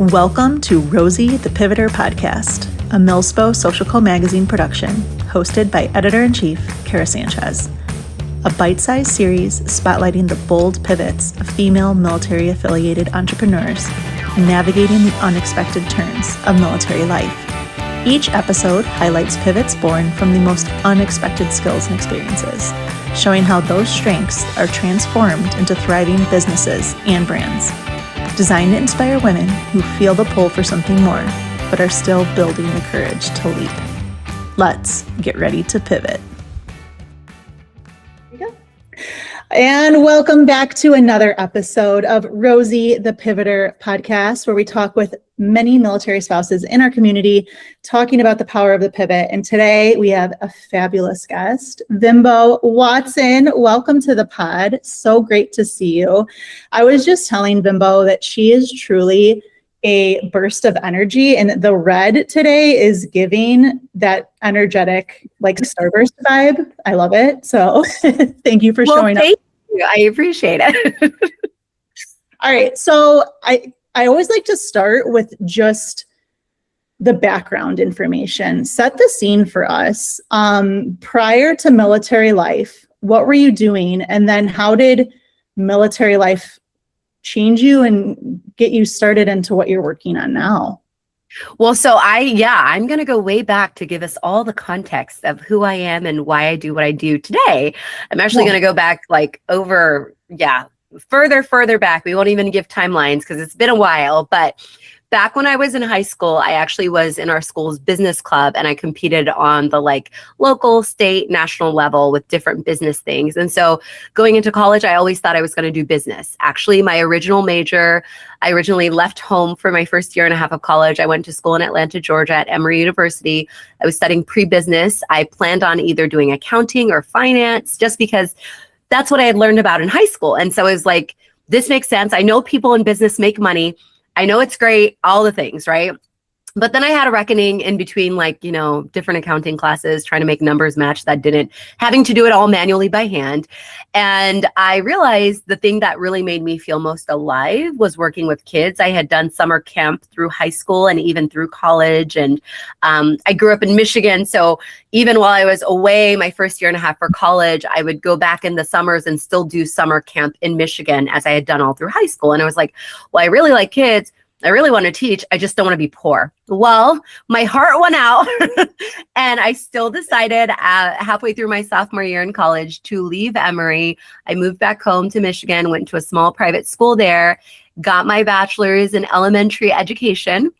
Welcome to Rosie the Pivoter podcast, a Millspo Social magazine production, hosted by Editor-in-Chief Kara Sanchez. A bite-sized series spotlighting the bold pivots of female military-affiliated entrepreneurs navigating the unexpected turns of military life. Each episode highlights pivots born from the most unexpected skills and experiences, showing how those strengths are transformed into thriving businesses and brands. Designed to inspire women who feel the pull for something more, but are still building the courage to leap. Let's get ready to pivot. There you go. And welcome back to another episode of Rosie the Pivoter podcast, where we talk with many military spouses in our community, talking about the power of the pivot. And today we have a fabulous guest, Vimbo Watson. Welcome to the pod. So great to see you. I was just telling Vimbo that she is truly a burst of energy, and the red today is giving that energetic, like starburst vibe. I love it. So thank you for showing up. Thank you. I appreciate it. All right. So I always like to start with just the background information. Set the scene for us. Prior to military life, what were you doing? And then how did military life change you and get you started into what you're working on now? Well, so I'm going to go way back to give us all the context of who I am and why I do what I do today. I'm actually going to go back further back. We won't even give timelines because it's been a while, but back when I was in high school, I actually was in our school's business club, and I competed on the local, state, national level with different business things. And so going into college, I always thought I was going to do business. Actually, my original major, I originally left home for my first year and a half of college. I went to school in Atlanta, Georgia at Emory University. I was studying pre-business. I planned on either doing accounting or finance just because that's what I had learned about in high school. And so I was like, this makes sense. I know people in business make money. I know it's great, all the things, right? But then I had a reckoning in between, different accounting classes, trying to make numbers match having to do it all manually by hand. And I realized the thing that really made me feel most alive was working with kids. I had done summer camp through high school and even through college. And I grew up in Michigan. So even while I was away my first year and a half for college, I would go back in the summers and still do summer camp in Michigan as I had done all through high school. And I was like, well, I really like kids. I really want to teach. I just don't want to be poor. Well, my heart went out and I still decided halfway through my sophomore year in college to leave Emory. I moved back home to Michigan, went to a small private school there, got my bachelor's in elementary education.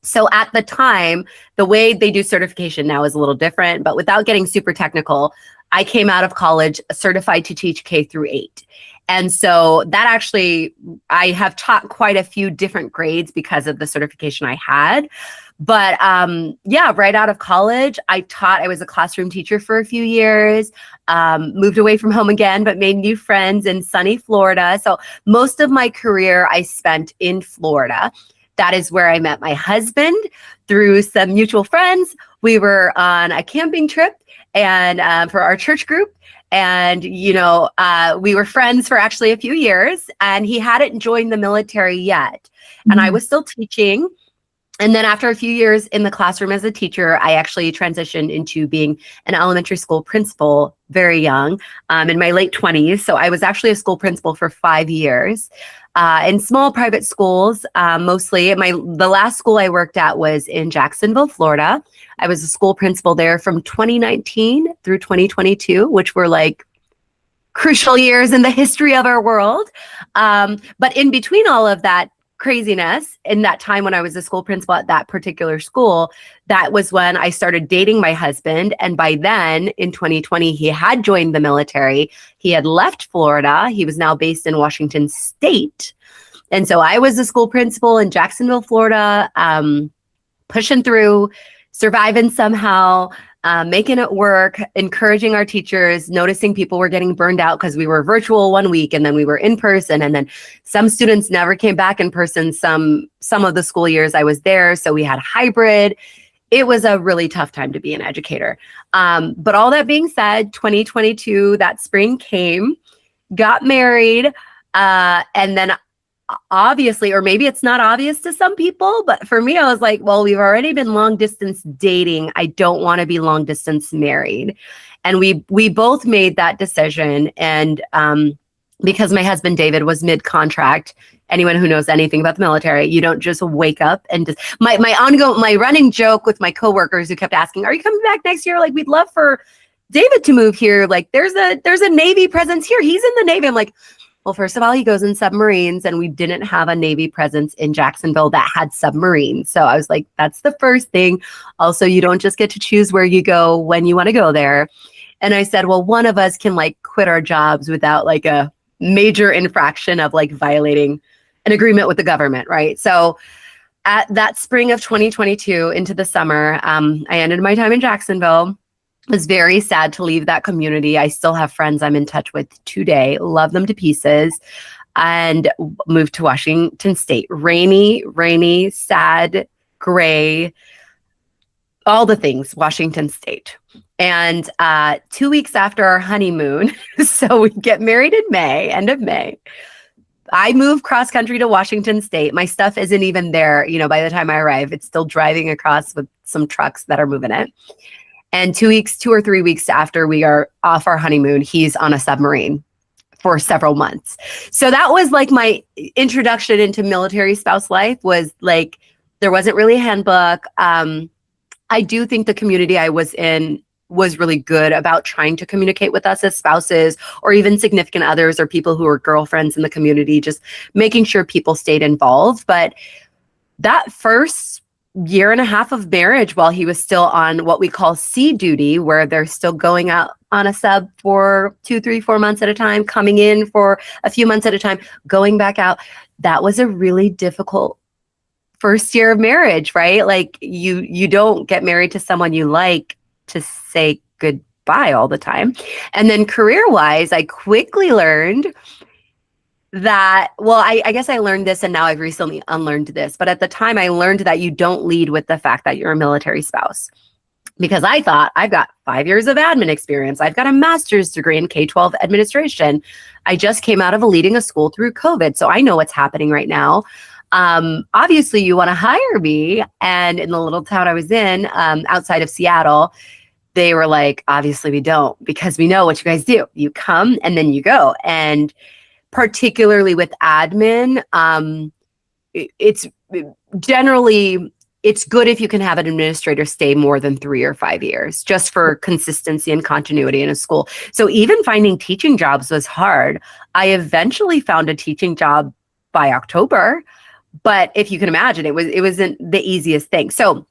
So at the time, the way they do certification now is a little different, but without getting super technical, I came out of college certified to teach K through 8. And so that actually, I have taught quite a few different grades because of the certification I had. But right out of college, I was a classroom teacher for a few years, moved away from home again, but made new friends in sunny Florida. So most of my career I spent in Florida. That is where I met my husband through some mutual friends. We were on a camping trip and for our church group. And, we were friends for actually a few years, and he hadn't joined the military yet. And I was still teaching. And then after a few years in the classroom as a teacher, I actually transitioned into being an elementary school principal very young, in my late 20s. So I was actually a school principal for 5 years. In small private schools, mostly. The last school I worked at was in Jacksonville, Florida. I was a school principal there from 2019 through 2022, which were crucial years in the history of our world. But in between all of that craziness, in that time when I was a school principal at that particular school, that was when I started dating my husband. And by then, in 2020, he had joined the military. He had left Florida. He was now based in Washington State. And so I was a school principal in Jacksonville, Florida, pushing through, surviving somehow, making it work, encouraging our teachers, noticing people were getting burned out because we were virtual one week and then we were in person. And then some students never came back in person. Some of the school years I was there. So we had hybrid. It was a really tough time to be an educator. But all that being said, 2022, that spring came, got married. And then obviously, or maybe it's not obvious to some people, but for me, I was like, well, we've already been long distance dating. I don't want to be long distance married. And we both made that decision. And because my husband David was mid-contract, anyone who knows anything about the military, you don't just wake up and just my running joke with my coworkers who kept asking, "Are you coming back next year? Like, we'd love for David to move here. Like, there's a Navy presence here. He's in the Navy." I'm like, well, first of all, he goes in submarines, and we didn't have a Navy presence in Jacksonville that had submarines. So I was like, that's the first thing. Also, you don't just get to choose where you go when you want to go there. And I said, well, one of us can like quit our jobs without like a major infraction of like violating an agreement with the government, right? So at that spring of 2022 into the summer, I ended my time in Jacksonville. Was very sad to leave that community. I still have friends I'm in touch with today, love them to pieces, and moved to Washington State. Rainy, sad, gray, all the things, Washington State. And 2 weeks after our honeymoon, so we get married in May, end of May, I moved cross country to Washington State. My stuff isn't even there. You know, by the time I arrive, it's still driving across with some trucks that are moving it. And 2 or 3 weeks after we are off our honeymoon, he's on a submarine for several months. So that was like my introduction into military spouse life. Was like, there wasn't really a handbook. I do think the community I was in was really good about trying to communicate with us as spouses or even significant others or people who were girlfriends in the community, just making sure people stayed involved. But that first year and a half of marriage, while he was still on what we call sea duty, where they're still going out on a sub for 2, 3, 4 months at a time, coming in for a few months at a time, going back out, that was a really difficult first year of marriage, right? Like you don't get married to someone you like to say goodbye all the time. And then career-wise, I quickly learned that, well, I guess I learned this and now I've recently unlearned this, but at the time I learned that you don't lead with the fact that you're a military spouse, because I thought I've got 5 years of admin experience. I've got a master's degree in K-12 administration. I just came out of leading a school through COVID. So I know what's happening right now. Obviously you want to hire me. And in the little town I was in, outside of Seattle, they were like, obviously we don't, because we know what you guys do. You come and then you go. And particularly with admin, it's generally, it's good if you can have an administrator stay more than 3 or 5 years, just for consistency and continuity in a school. So even finding teaching jobs was hard. I eventually found a teaching job by October, but if you can imagine, it wasn't the easiest thing. So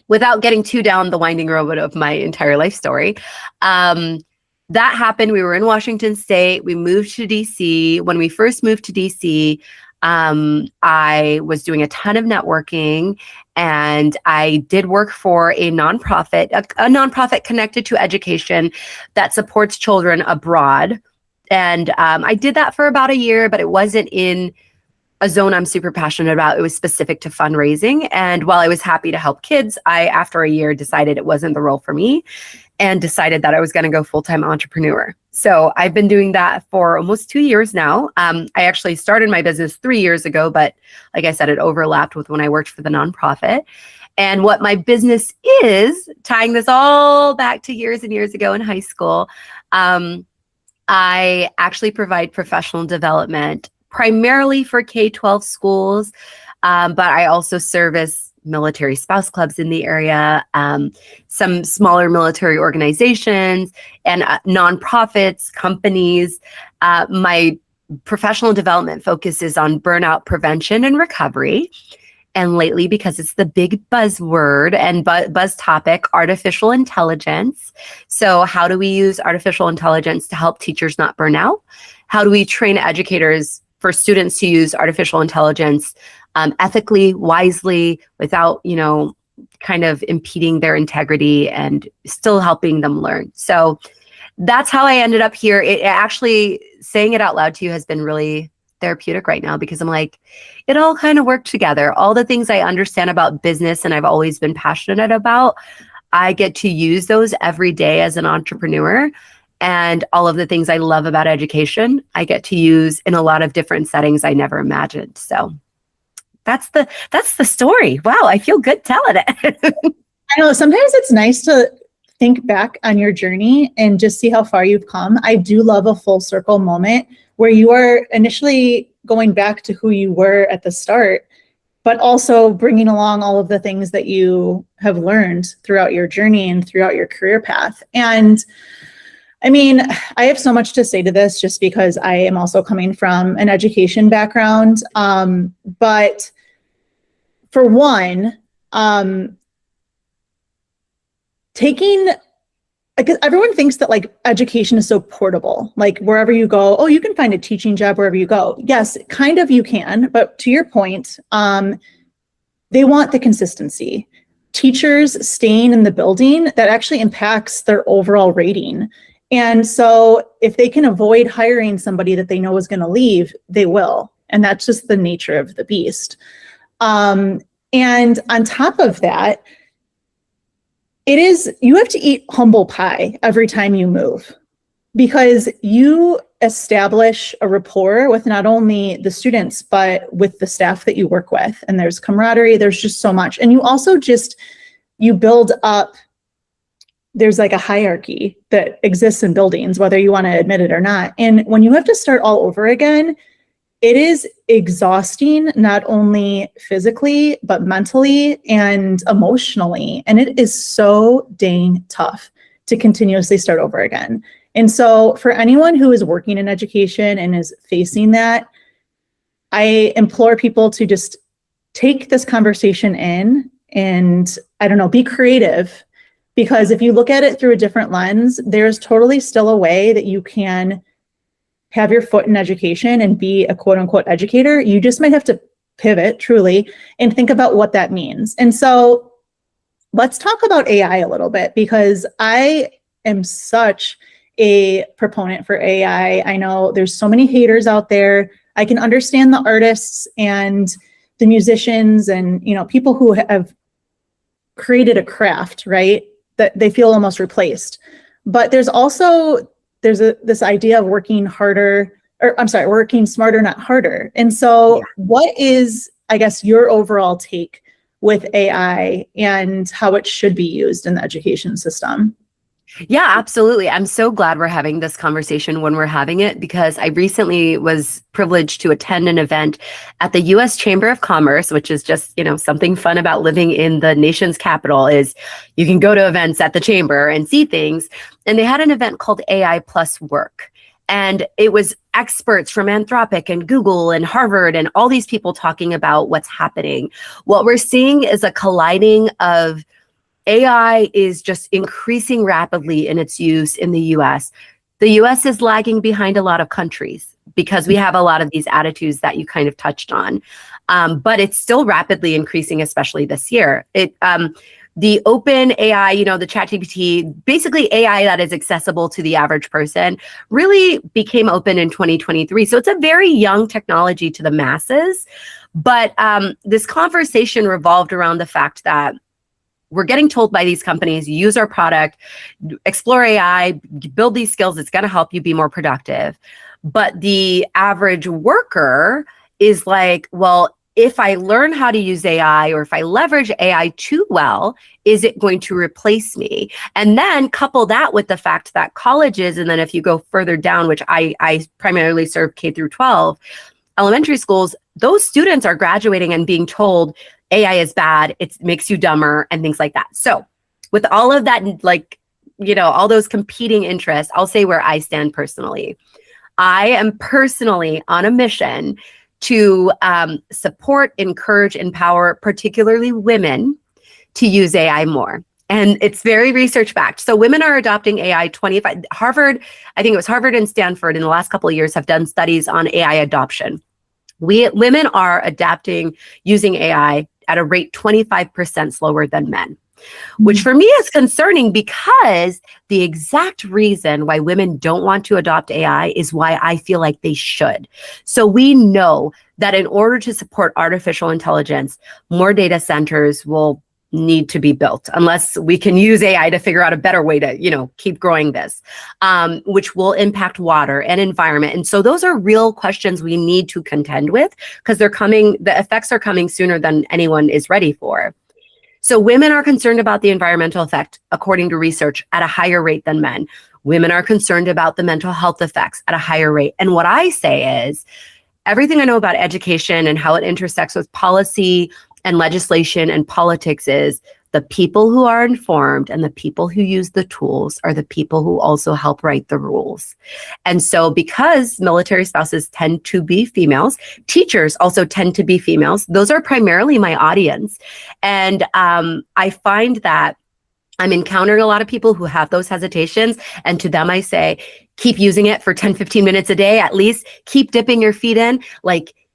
without getting too down the winding road of my entire life story, that happened. We were in Washington State. We moved to DC. When we first moved to DC, I was doing a ton of networking, and I did work for a nonprofit, a nonprofit connected to education that supports children abroad. And I did that for about a year, but it wasn't in a zone I'm super passionate about. It was specific to fundraising. And while I was happy to help kids, I, after a year, decided it wasn't the role for me and decided that I was going to go full-time entrepreneur. So I've been doing that for almost 2 years now. I actually started my business 3 years ago, but like I said, it overlapped with when I worked for the nonprofit. And what my business is, tying this all back to years and years ago in high school, I actually provide professional development primarily for K-12 schools, but I also service military spouse clubs in the area, some smaller military organizations, and nonprofits, companies. My professional development focuses on burnout prevention and recovery. And lately, because it's the big buzzword and buzz topic, artificial intelligence. So how do we use artificial intelligence to help teachers not burn out? How do we train educators for students to use artificial intelligence ethically, wisely, without, kind of impeding their integrity and still helping them learn? So that's how I ended up here. It actually, saying it out loud to you has been really therapeutic right now, because I'm like, it all kind of worked together. All the things I understand about business and I've always been passionate about, I get to use those every day as an entrepreneur. And all of the things I love about education, I get to use in a lot of different settings I never imagined. So that's the story. Wow, I feel good telling it. I know sometimes it's nice to think back on your journey and just see how far you've come. I do love a full circle moment where you are initially going back to who you were at the start, but also bringing along all of the things that you have learned throughout your journey and throughout your career path. And I mean, I have so much to say to this just because I am also coming from an education background. But for one, because everyone thinks that like education is so portable, like wherever you go, oh, you can find a teaching job wherever you go. Yes, kind of you can, but to your point, they want the consistency. Teachers staying in the building, that actually impacts their overall rating. And so if they can avoid hiring somebody that they know is going to leave, they will. And that's just the nature of the beast. And on top of that, you have to eat humble pie every time you move, because you establish a rapport with not only the students, but with the staff that you work with. And there's camaraderie, there's just so much. And you also you build up, there's like a hierarchy that exists in buildings, whether you want to admit it or not. And when you have to start all over again, it is exhausting, not only physically, but mentally and emotionally. And it is so dang tough to continuously start over again. And so for anyone who is working in education and is facing that, I implore people to just take this conversation in and, I don't know, be creative. Because if you look at it through a different lens, there's totally still a way that you can have your foot in education and be a quote unquote educator. You just might have to pivot truly and think about what that means. And so let's talk about AI a little bit, because I am such a proponent for AI. I know there's so many haters out there. I can understand the artists and the musicians and, people who have created a craft, right? That they feel almost replaced. But there's this idea of working smarter, not harder. And so what is, I guess, your overall take with AI and how it should be used in the education system? Yeah, absolutely. I'm so glad we're having this conversation when we're having it, because I recently was privileged to attend an event at the U.S. Chamber of Commerce, which is just, something fun about living in the nation's capital is you can go to events at the chamber and see things. And they had an event called AI Plus Work. And it was experts from Anthropic and Google and Harvard and all these people talking about what's happening. What we're seeing is a colliding of AI is just increasing rapidly in its use in the US. The US is lagging behind a lot of countries because we have a lot of these attitudes that you kind of touched on. But it's still rapidly increasing, especially this year. The open AI, the ChatGPT, basically AI that is accessible to the average person, really became open in 2023. So it's a very young technology to the masses. But this conversation revolved around the fact that we're getting told by these companies, use our product, explore AI, build these skills, it's going to help you be more productive. But the average worker is like, well, if I learn how to use AI or if I leverage AI too well, is it going to replace me? And then couple that with the fact that colleges, and then if you go further down, which I primarily serve K through 12, elementary schools, those students are graduating and being told AI is bad, it makes you dumber and things like that. So with all of that, all those competing interests, I'll say where I stand personally. I am personally on a mission to support, encourage, empower, particularly women, to use AI more. And it's very research backed. So women are adopting AI. Harvard, I think it was Harvard and Stanford in the last couple of years have done studies on AI adoption. Women are adapting using AI at a rate 25% slower than men, which for me is concerning, because the exact reason why women don't want to adopt AI is why I feel like they should. So we know that in order to support artificial intelligence, more data centers will need to be built unless we can use AI to figure out a better way to, keep growing this, which will impact water and environment. And so those are real questions we need to contend with because the effects are coming sooner than anyone is ready for. So women are concerned about the environmental effect, according to research, at a higher rate than men. Women are concerned about the mental health effects at a higher rate. And what I say is, everything I know about education and how it intersects with policy and legislation and politics is the people who are informed and the people who use the tools are the people who also help write the rules. And so because military spouses tend to be females, teachers also tend to be females. Those are primarily my audience. And I find that I'm encountering a lot of people who have those hesitations. And to them, I say, keep using it for 10, 15 minutes a day, at least. Keep dipping your feet in.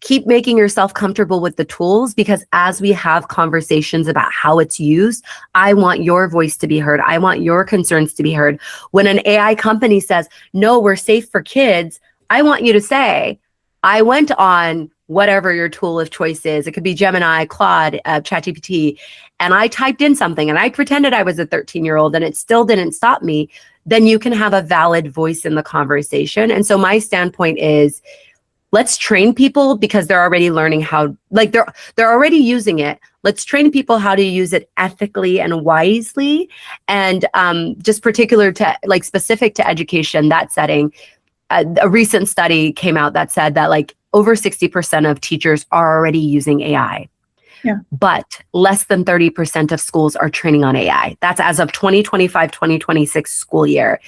Keep making yourself comfortable with the tools, because as we have conversations about how it's used, I want your voice to be heard. I want your concerns to be heard. When an AI company says, no, we're safe for kids, I want you to say, I went on whatever your tool of choice is. It could be Gemini, Claude, ChatGPT, and I typed in something and I pretended I was a 13-year-old and it still didn't stop me. Then you can have a valid voice in the conversation. And so my standpoint is, let's train people because they're already learning how, they're already using it. Let's train people how to use it ethically and wisely. And just specific to education, that setting, a recent study came out that said that over 60% of teachers are already using AI. Yeah. But less than 30% of schools are training on AI. That's as of 2025, 2026 school year.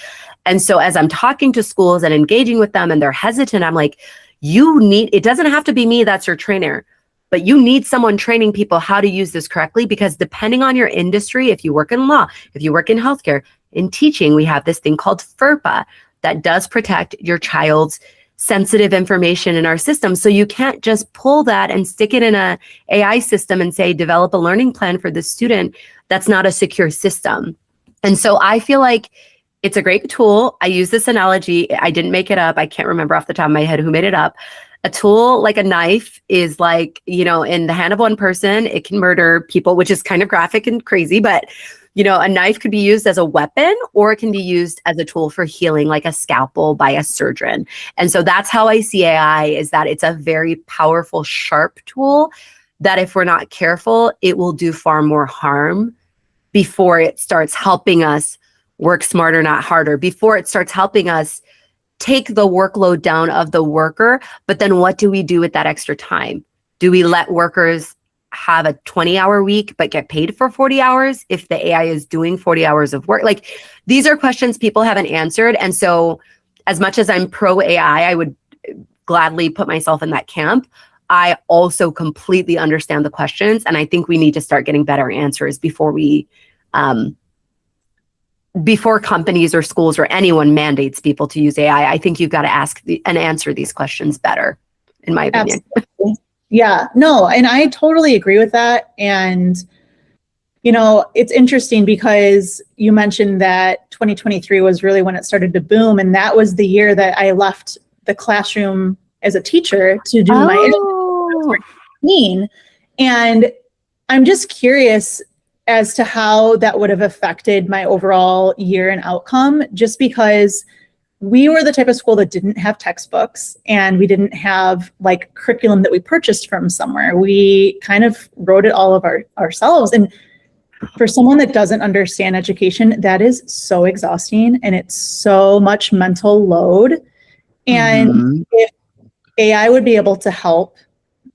And so as I'm talking to schools and engaging with them and they're hesitant, I'm like, it doesn't have to be me that's your trainer, but you need someone training people how to use this correctly, because depending on your industry, if you work in law, if you work in healthcare, in teaching, we have this thing called FERPA that does protect your child's sensitive information in our system. So you can't just pull that and stick it in a AI system and say, develop a learning plan for the student. That's not a secure system. And so I feel like it's a great tool. I use this analogy. I didn't make it up. I can't remember off the top of my head who made it up. A tool like a knife is in the hand of one person, it can murder people, which is kind of graphic and crazy, but a knife could be used as a weapon or it can be used as a tool for healing, like a scalpel by a surgeon. And so that's how I see AI, is that it's a very powerful, sharp tool that if we're not careful, it will do far more harm before it starts helping us work smarter, not harder, before it starts helping us take the workload down of the worker. But then what do we do with that extra time? Do we let workers have a 20-hour week but get paid for 40 hours if the AI is doing 40 hours of work? These are questions people haven't answered. And so as much as I'm pro AI, I would gladly put myself in that camp. I also completely understand the questions. And I think we need to start getting better answers before companies or schools or anyone mandates people to use AI. I think you've got to ask and answer these questions better, in my opinion. Absolutely. Yeah, no, and I totally agree with that. And, it's interesting because you mentioned that 2023 was really when it started to boom. And that was the year that I left the classroom as a teacher to do my education. And I'm just curious as to how that would have affected my overall year and outcome, just because we were the type of school that didn't have textbooks and we didn't have curriculum that we purchased from somewhere. We kind of wrote it all of ourselves. And for someone that doesn't understand education, that is so exhausting and it's so much mental load. And if AI would be able to help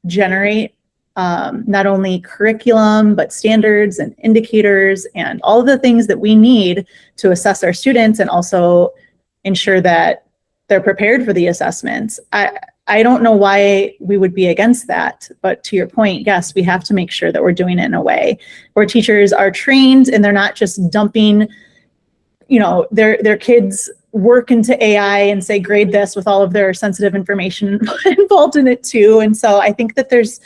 generate not only curriculum, but standards and indicators and all of the things that we need to assess our students and also ensure that they're prepared for the assessments. I don't know why we would be against that, but to your point, yes, we have to make sure that we're doing it in a way where teachers are trained and they're not just dumping, their kids' work into AI and say, grade this with all of their sensitive information involved in it too. And so I think that there's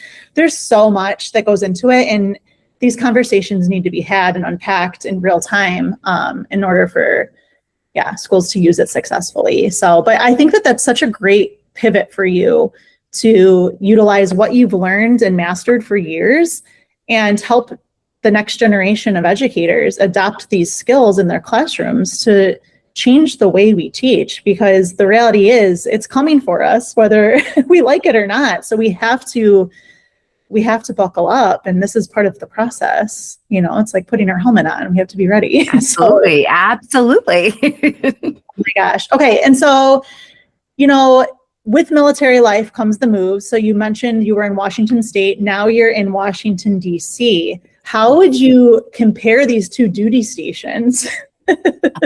so much that goes into it, and these conversations need to be had and unpacked in real time in order for schools to use it successfully. So, but I think that that's such a great pivot for you to utilize what you've learned and mastered for years and help the next generation of educators adopt these skills in their classrooms to change the way we teach, because the reality is it's coming for us, whether we like it or not. So we have to buckle up, and this is part of the process. It's like putting our helmet on. We have to be ready. Absolutely. Absolutely. Oh my gosh. Okay. And so, with military life comes the move. So you mentioned you were in Washington State. Now you're in Washington, D.C. How would you compare these two duty stations?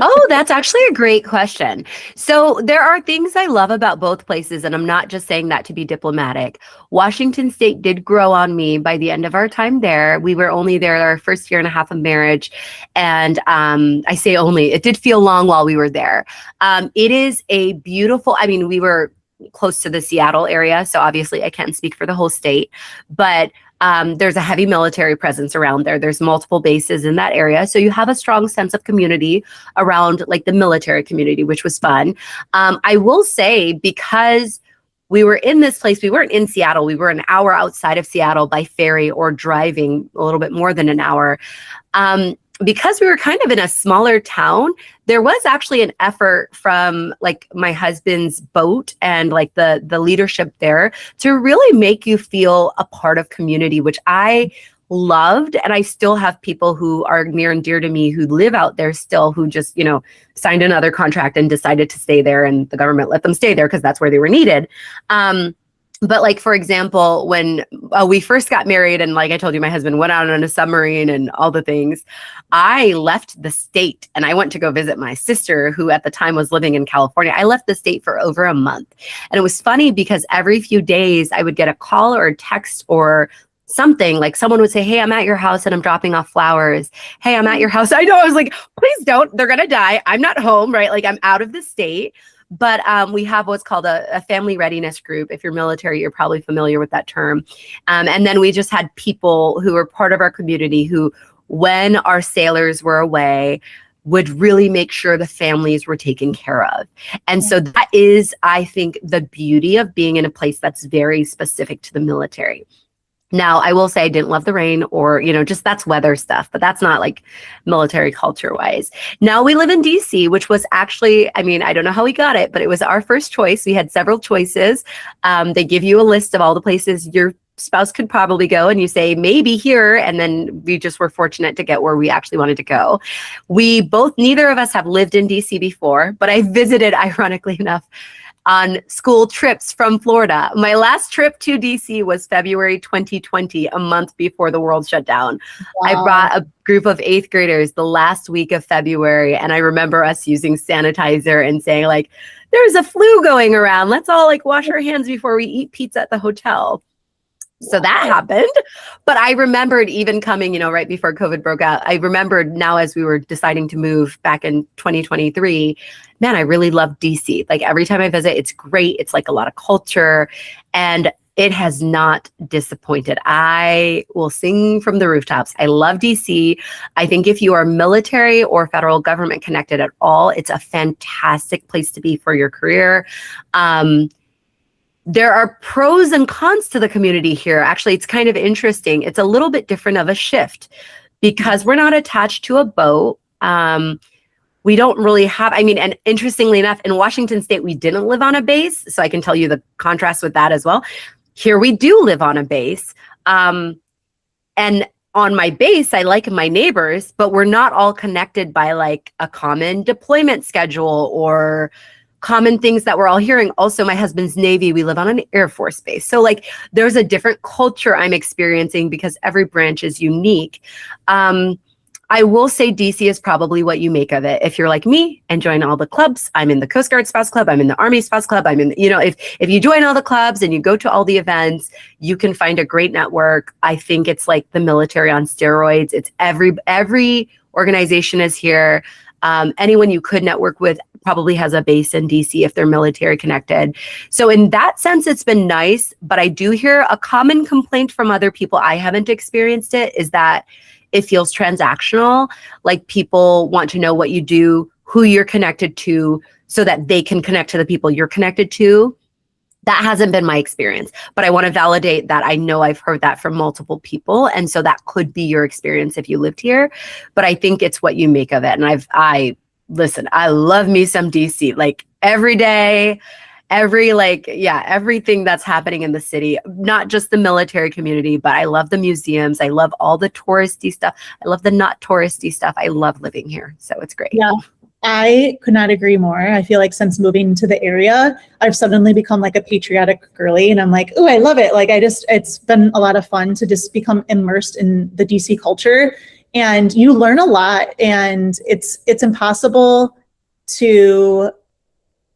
Oh, that's actually a great question. So there are things I love about both places, and I'm not just saying that to be diplomatic. Washington State did grow on me by the end of our time there. We were only there our first year and a half of marriage. And I say only, it did feel long while we were there. It is a beautiful, we were close to the Seattle area, so obviously I can't speak for the whole state, but there's a heavy military presence around there. There's multiple bases in that area. So you have a strong sense of community around like the military community, which was fun. I will say, because we were in this place, we weren't in Seattle. We were an hour outside of Seattle by ferry or driving a little bit more than an hour. Because we were kind of in a smaller town, there was actually an effort from like my husband's boat and like the leadership there to really make you feel a part of community, which I loved. And I still have people who are near and dear to me who live out there still, who just, signed another contract and decided to stay there, and the government let them stay there because that's where they were needed. But like, for example, when we first got married, and like I told you, my husband went out on a submarine and all the things, I left the state and I went to go visit my sister, who at the time was living in California. I left the state for over a month. And it was funny because every few days I would get a call or a text or something, like someone would say, "Hey, I'm at your house and I'm dropping off flowers. Hey, I'm at your house." I know, I was like, please don't, they're going to die. I'm not home, right? Like I'm out of the state. But we have what's called a family readiness group. If you're military, you're probably familiar with that term. And then we just had people who were part of our community who, when our sailors were away, would really make sure the families were taken care of. And so that is, I think, the beauty of being in a place that's very specific to the military. Now, I will say I didn't love the rain or, just that's weather stuff, but that's not like military culture wise. Now we live in DC, which was actually, I don't know how we got it, but it was our first choice. We had several choices. They give you a list of all the places your spouse could probably go, and you say maybe here. And then we just were fortunate to get where we actually wanted to go. Neither of us have lived in DC before, but I visited, ironically enough, on school trips from Florida. My last trip to DC was February 2020, a month before the world shut down. Wow. I brought a group of 8th graders the last week of February, and I remember us using sanitizer and saying like, "There's a flu going around. Let's all like wash our hands before we eat pizza at the hotel." So that happened. But I remembered even coming, right before COVID broke out, I remembered now as we were deciding to move back in 2023, man, I really love DC. Like every time I visit, it's great. It's like a lot of culture, and it has not disappointed. I will sing from the rooftops. I love DC. I think if you are military or federal government connected at all, it's a fantastic place to be for your career. There are pros and cons to the community here. Actually, it's kind of interesting. It's a little bit different of a shift because we're not attached to a boat. We don't really have, and interestingly enough, in Washington State, we didn't live on a base. So I can tell you the contrast with that as well. Here we do live on a base. And on my base, I like my neighbors, but we're not all connected by like a common deployment schedule or common things that we're all hearing. Also, my husband's Navy, we live on an Air Force base. So like there's a different culture I'm experiencing because every branch is unique. I will say DC is probably what you make of it. If you're like me and join all the clubs, I'm in the Coast Guard Spouse Club, I'm in the Army Spouse Club, I'm in, if you join all the clubs and you go to all the events, you can find a great network. I think it's like the military on steroids. It's every organization is here. Anyone you could network with probably has a base in DC if they're military connected. So in that sense, it's been nice, but I do hear a common complaint from other people, I haven't experienced it, is that it feels transactional. Like people want to know what you do, who you're connected to, so that they can connect to the people you're connected to. That hasn't been my experience, but I want to validate that. I know I've heard that from multiple people. And so that could be your experience if you lived here, but I think it's what you make of it. And listen, I love me some DC, like every day, everything that's happening in the city, not just the military community, but I love the museums. I love all the touristy stuff. I love the not touristy stuff. I love living here. So it's great. Yeah. I could not agree more. I feel like since moving to the area, I've suddenly become like a patriotic girly, and I'm like, oh, I love it. Like it's been a lot of fun to just become immersed in the DC culture, and you learn a lot, and it's impossible to,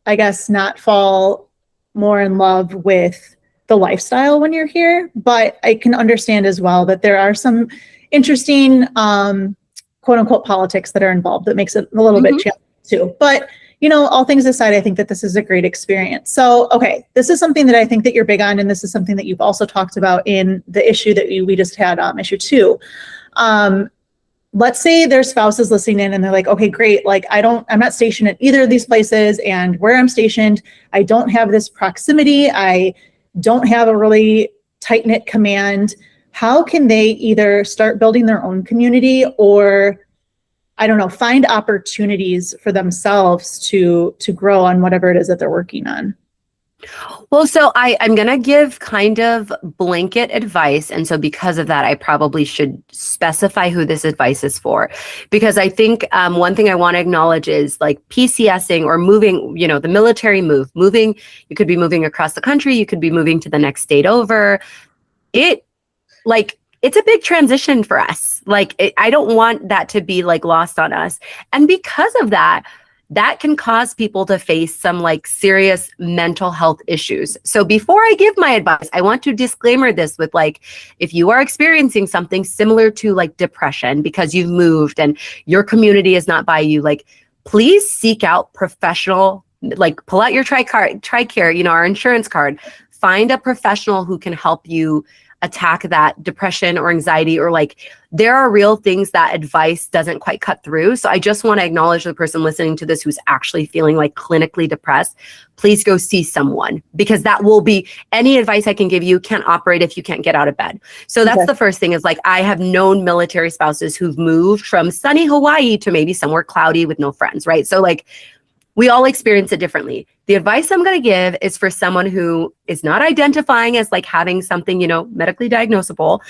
I guess, not fall more in love with the lifestyle when you're here. But I can understand as well that there are some interesting quote unquote politics that are involved that makes it a little bit challenging too. But, all things aside, I think that this is a great experience. So, okay, this is something that I think that you're big on, and this is something that you've also talked about in the issue that we just had, issue 2. Let's say their spouse is listening in and they're like, okay, great. Like I'm not stationed at either of these places, and where I'm stationed, I don't have this proximity. I don't have a really tight-knit command. How can they either start building their own community or, I don't know, find opportunities for themselves to grow on whatever it is that they're working on? Well, so I'm going to give kind of blanket advice. And so because of that, I probably should specify who this advice is for. Because I think one thing I want to acknowledge is like PCSing or moving, the military moving, you could be moving across the country, you could be moving to the next state over. It's a big transition for us. I don't want that to be lost on us. And because of that can cause people to face some serious mental health issues. So before I give my advice, I want to disclaimer this with if you are experiencing something similar to depression because you've moved and your community is not by you, please seek out professional, pull out your TRICARE, our insurance card, find a professional who can help you attack that depression or anxiety, or there are real things that advice doesn't quite cut through. So I just want to acknowledge the person listening to this who's actually feeling clinically depressed. Please go see someone, because that will be, any advice I can give you can't operate if you can't get out of bed. So that's the first thing is I have known military spouses who've moved from sunny Hawaii to maybe somewhere cloudy with no friends, right? So we all experience it differently. The advice I'm going to give is for someone who is not identifying as having something, medically diagnosable.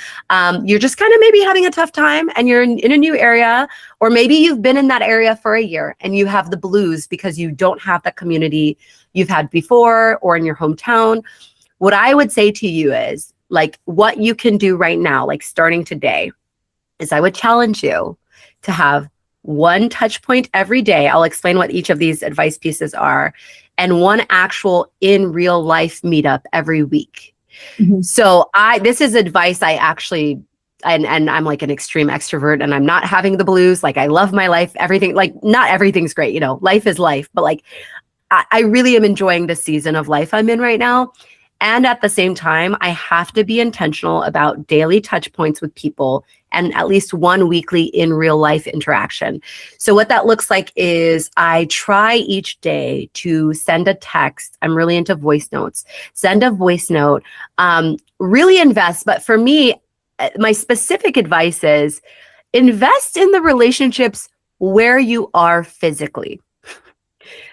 You're just kind of maybe having a tough time and you're in a new area, or maybe you've been in that area for a year and you have the blues because you don't have the community you've had before or in your hometown. What I would say to you is what you can do right now, starting today, is I would challenge you to have one touch point every day. I'll explain what each of these advice pieces are, and one actual in real life meetup every week. Mm-hmm. So this is advice I actually, and I'm an extreme extrovert and I'm not having the blues. I love my life, everything, not everything's great, life is life, but I really am enjoying the season of life I'm in right now. And at the same time, I have to be intentional about daily touch points with people and at least one weekly in real life interaction. So what that looks like is I try each day to send a text. I'm really into voice notes. Send a voice note, really invest. But for me, my specific advice is invest in the relationships where you are physically.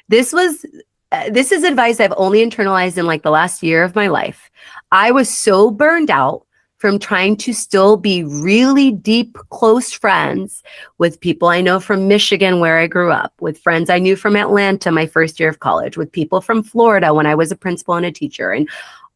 This is advice I've only internalized in the last year of my life. I was so burned out from trying to still be really deep, close friends with people I know from Michigan, where I grew up, with friends I knew from Atlanta, my first year of college, with people from Florida when I was a principal and a teacher, and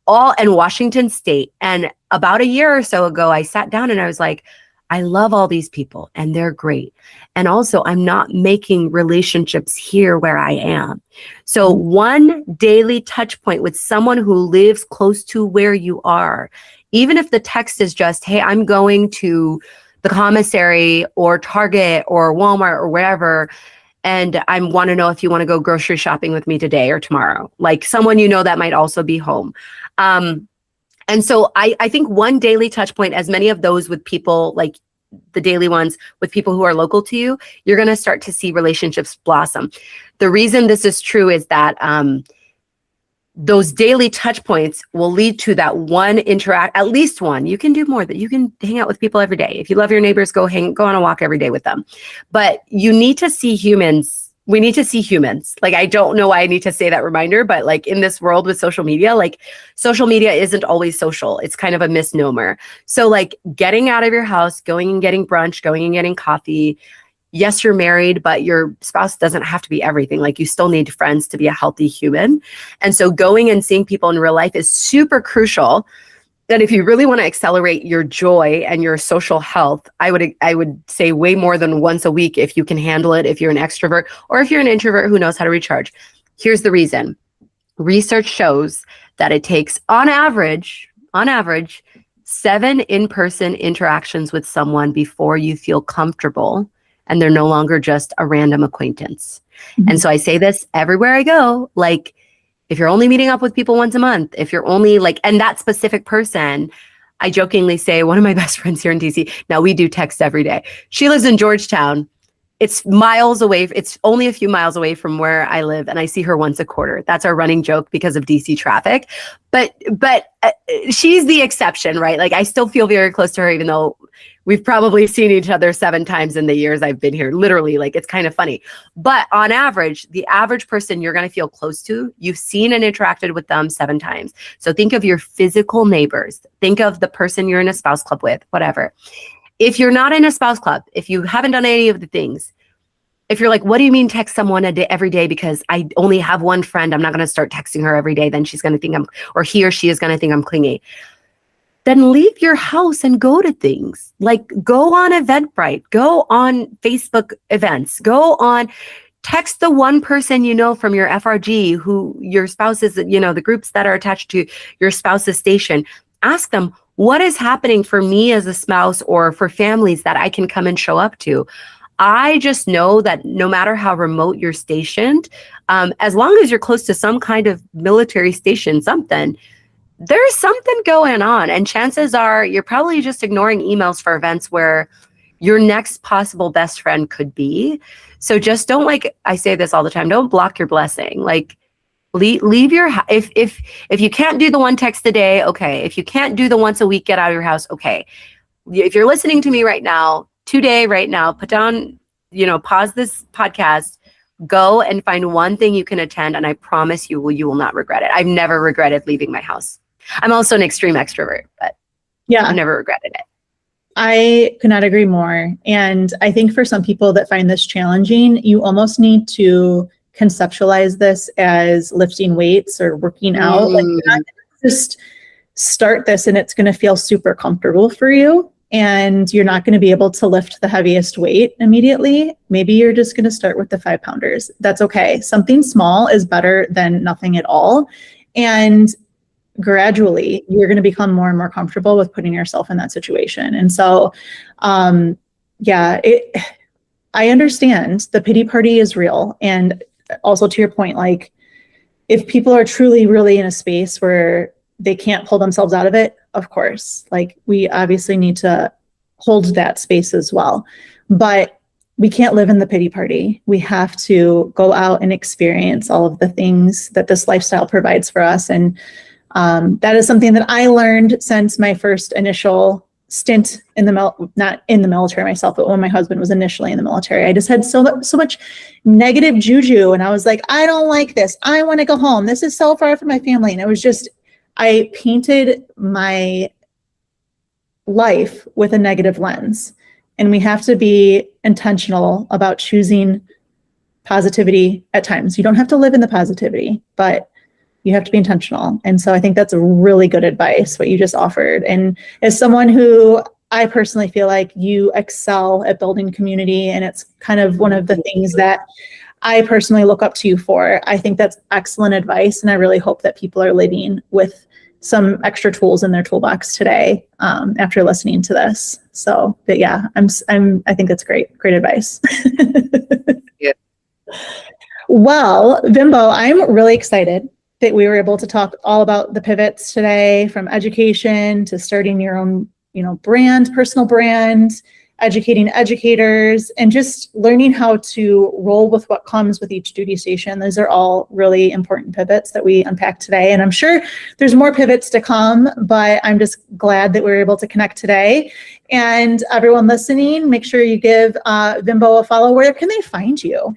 Washington State. And about a year or so ago, I sat down and I was like, I love all these people and they're great. And also I'm not making relationships here where I am. So one daily touch point with someone who lives close to where you are, even if the text is just, hey, I'm going to the commissary or Target or Walmart or wherever, and I want to know if you want to go grocery shopping with me today or tomorrow, someone that might also be home. And so I think one daily touch point, as many of those with people, the daily ones with people who are local to you, you're going to start to see relationships blossom. The reason this is true is that those daily touch points will lead to that one at least one. You can do more, that you can hang out with people every day. If you love your neighbors, go on a walk every day with them. But you need to see humans. We need to see humans. Like, I don't know why I need to say that reminder, but like in this world with social media, like social media isn't always social. It's kind of a misnomer. So like getting out of your house, going and getting brunch, going and getting coffee. Yes, you're married, but your spouse doesn't have to be everything. Like, you still need friends to be a healthy human. And so going and seeing people in real life is super crucial. And if you really want to accelerate your joy and your social health, I would say way more than once a week if you can handle it, if you're an extrovert, or if you're an introvert who knows how to recharge. Here's the reason. Research shows that it takes on average, 7 in-person interactions with someone before you feel comfortable and they're no longer just a random acquaintance. Mm-hmm. And so I say this everywhere I go, like, if you're only meeting up with people once a month, if you're only like, and that specific person, I jokingly say, one of my best friends here in DC, now we do text every day. She lives in Georgetown. It's miles away. It's only a few miles away from where I live. And I see her once a quarter. That's our running joke because of DC traffic. But she's the exception, right? Like, I still feel very close to her, even though we've probably seen each other 7 times in the years I've been here. Literally, like, it's kind of funny. But on average, the average person you're going to feel close to, you've seen and interacted with them 7 times. So think of your physical neighbors. Think of the person you're in a spouse club with, whatever. If you're not in a spouse club, if you haven't done any of the things, if you're like, what do you mean text someone every day because I only have one friend, I'm not going to start texting her every day, then she's going to think or he or she is going to think I'm clingy. Then leave your house and go to things. Like, go on Eventbrite, go on Facebook events, text the one person you know from your FRG who your spouse is, the groups that are attached to your spouse's station. Ask them, what is happening for me as a spouse or for families that I can come and show up to? I just know that no matter how remote you're stationed, as long as you're close to some kind of military station, there's something going on. And chances are you're probably just ignoring emails for events where your next possible best friend could be. So just don't, like, I say this all the time, don't block your blessing. Like, leave your house. If you can't do the one text a day, okay. If you can't do the once a week, get out of your house, okay. If you're listening to me right now, put down, pause this podcast, go and find one thing you can attend. And I promise you will not regret it. I've never regretted leaving my house. I'm also an extreme extrovert, but yeah, I've never regretted it. I could not agree more. And I think for some people that find this challenging, you almost need to conceptualize this as lifting weights or working out. Like, you're not gonna just start this and it's going to feel super comfortable for you. And you're not going to be able to lift the heaviest weight immediately. Maybe you're just going to start with the 5-pounders. That's okay. Something small is better than nothing at all. And gradually, you're going to become more and more comfortable with putting yourself in that situation. And so, I understand the pity party is real. And also, to your point, like, if people are truly, really in a space where they can't pull themselves out of it, of course, like, we obviously need to hold that space as well. But we can't live in the pity party. We have to go out and experience all of the things that this lifestyle provides for us. And that is something that I learned since my first initial stint in not in the military myself, but when my husband was initially in the military. I just had so much negative juju, and I was like, I don't like this. I want to go home. This is so far from my family. And it was just, I painted my life with a negative lens. And we have to be intentional about choosing positivity at times. You don't have to live in the positivity, but you have to be intentional. And so I think that's a really good advice, what you just offered. And as someone who I personally feel like you excel at building community, and it's kind of one of the things that I personally look up to you for, I think that's excellent advice. And I really hope that people are living with some extra tools in their toolbox today after listening to this. So, but yeah, I think that's great advice. Yeah. Well, Vimbo, I'm really excited that we were able to talk all about the pivots today, from education to starting your own, brand, personal brand, educating educators, and just learning how to roll with what comes with each duty station. Those are all really important pivots that we unpacked today. And I'm sure there's more pivots to come, but I'm just glad that we were able to connect today. And everyone listening, make sure you give Vimbo a follow. Where can they find you?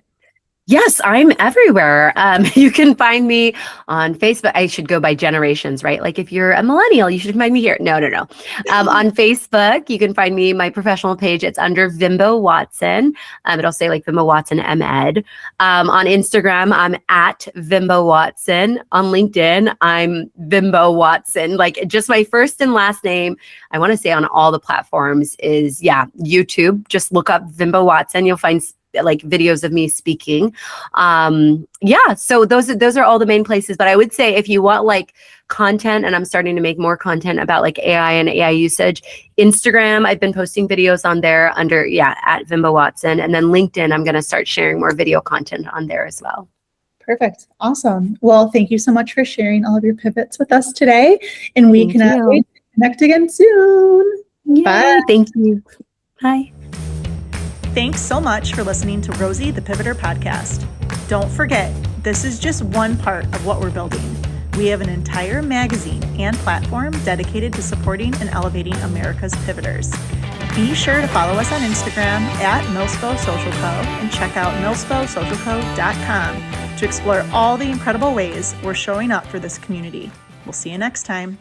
Yes, I'm everywhere. You can find me on Facebook. I should go by generations, right? Like if you're a millennial, you should find me here. No. On Facebook, you can find me, my professional page. It's under Vimbo Watson. It'll say like Vimbo Watson MEd. On Instagram, I'm at Vimbo Watson. On LinkedIn, I'm Vimbo Watson. Like just my first and last name. I want to say on all the platforms is YouTube. Just look up Vimbo Watson. You'll find like videos of me speaking. So those are all the main places. But I would say if you want like content, and I'm starting to make more content about like AI and AI usage, Instagram, I've been posting videos on there under at Vimbo Watson. And then LinkedIn, I'm going to start sharing more video content on there as well. Perfect. Awesome. Well, thank you so much for sharing all of your pivots with us today. And we can wait to connect again soon. Yay, bye. Thank you. Bye. Thanks so much for listening to Rosie the Pivoter podcast. Don't forget, this is just one part of what we're building. We have an entire magazine and platform dedicated to supporting and elevating America's pivoters. Be sure to follow us on Instagram at Millspo Social Co. and check out millsposocialco.com to explore all the incredible ways we're showing up for this community. We'll see you next time.